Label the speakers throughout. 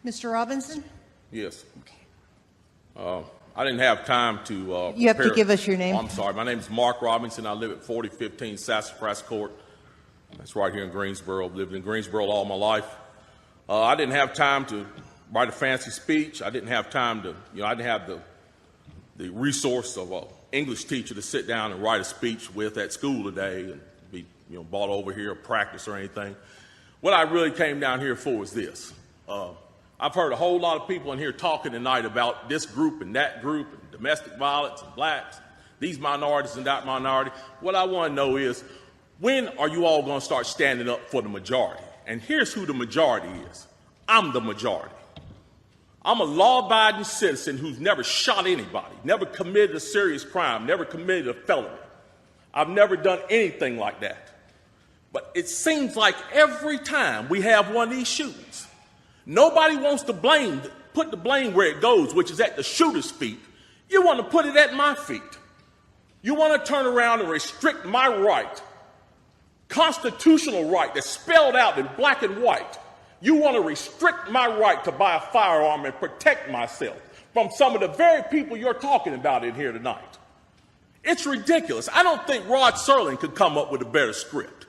Speaker 1: Mr. Robinson?
Speaker 2: Yes. I didn't have time to
Speaker 1: You have to
Speaker 2: prepare.
Speaker 1: give us your name.
Speaker 2: Oh, I'm sorry. My name is Mark Robinson. I live at 4015 Sassafras Court. That's right here in Greensboro. I've lived in Greensboro all my life. I didn't have time to write a fancy speech. I didn't have time to, I didn't have the resource of an English teacher to sit down and write a speech with at school today and be, brought over here or practice or anything. What I really came down here for is this. I've heard a whole lot of people in here talking tonight about this group and that group and domestic violence and blacks, these minorities and that minority. What I want to know is, when are you all going to start standing up for the majority? And here's who the majority is. I'm the majority. I'm a law-abiding citizen who's never shot anybody, never committed a serious crime, never committed a felony. I've never done anything like that. But it seems like every time we have one of these shootings, nobody wants to put the blame where it goes, which is at the shooter's feet. You want to put it at my feet. You want to turn around and restrict my right, constitutional right that's spelled out in black and white. You want to restrict my right to buy a firearm and protect myself from some of the very people you're talking about in here tonight. It's ridiculous. I don't think Rod Serling could come up with a better script.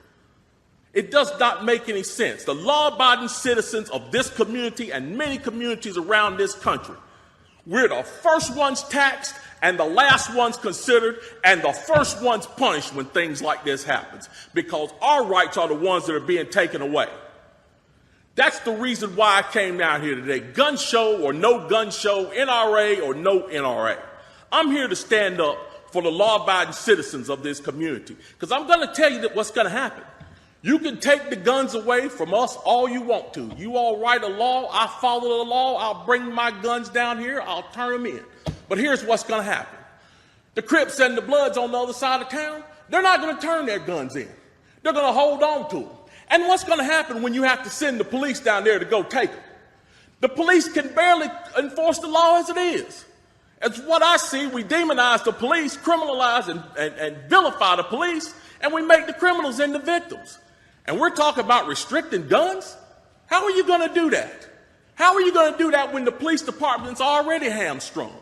Speaker 2: It does not make any sense. The law-abiding citizens of this community and many communities around this country, we're the first ones taxed and the last ones considered and the first ones punished when things like this happens, because our rights are the ones that are being taken away. That's the reason why I came down here today. Gun show or no gun show, NRA or no NRA. I'm here to stand up for the law-abiding citizens of this community, because I'm going to tell you what's going to happen. You can take the guns away from us all you want to. You all write a law, I follow the law, I'll bring my guns down here, I'll turn them in. But here's what's going to happen. The Crips and the Bloods on the other side of town, they're not going to turn their guns in. They're going to hold on to them. And what's going to happen when you have to send the police down there to go take them? The police can barely enforce the law as it is. As what I see, we demonize the police, criminalize and vilify the police, and we make the criminals into victims. And we're talking about restricting guns? How are you going to do that? How are you going to do that when the police department's already hamstrung?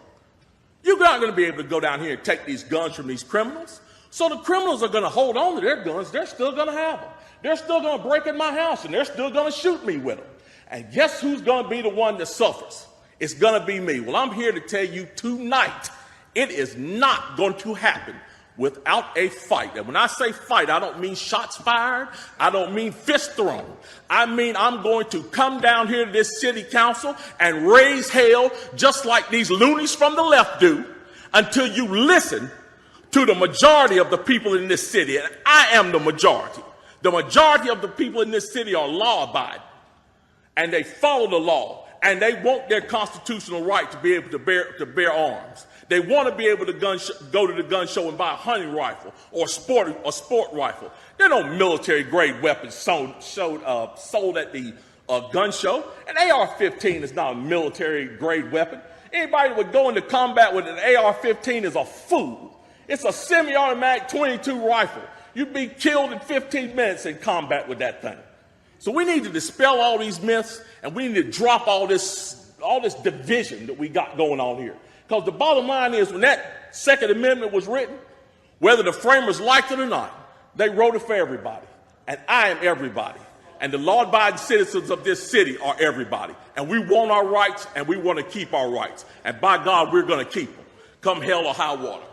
Speaker 2: You're not going to be able to go down here and take these guns from these criminals. So the criminals are going to hold on to their guns. They're still going to have them. They're still going to break in my house, and they're still going to shoot me with them. And guess who's going to be the one that suffers? It's going to be me. Well, I'm here to tell you tonight, it is not going to happen without a fight. And when I say fight, I don't mean shots fired. I don't mean fist thrown. I mean I'm going to come down here to this city council and raise hell just like these loonies from the left do until you listen to the majority of the people in this city. And I am the majority. The majority of the people in this city are law-abiding, and they follow the law, and they want their constitutional right to be able to bear arms. They want to be able to go to the gun show and buy a hunting rifle or a sport rifle. There are no military-grade weapons sold at the gun show. An AR-15 is not a military-grade weapon. Anybody that would go into combat with an AR-15 is a fool. It's a semi-automatic .22 rifle. You'd be killed in 15 minutes in combat with that thing. So we need to dispel all these myths, and we need to drop all this division that we got going on here. Because the bottom line is, when that Second Amendment was written, whether the framers liked it or not, they wrote it for everybody. And I am everybody. And the law-abiding citizens of this city are everybody. And we want our rights, and we want to keep our rights. And by God, we're going to keep them, come hell or high water.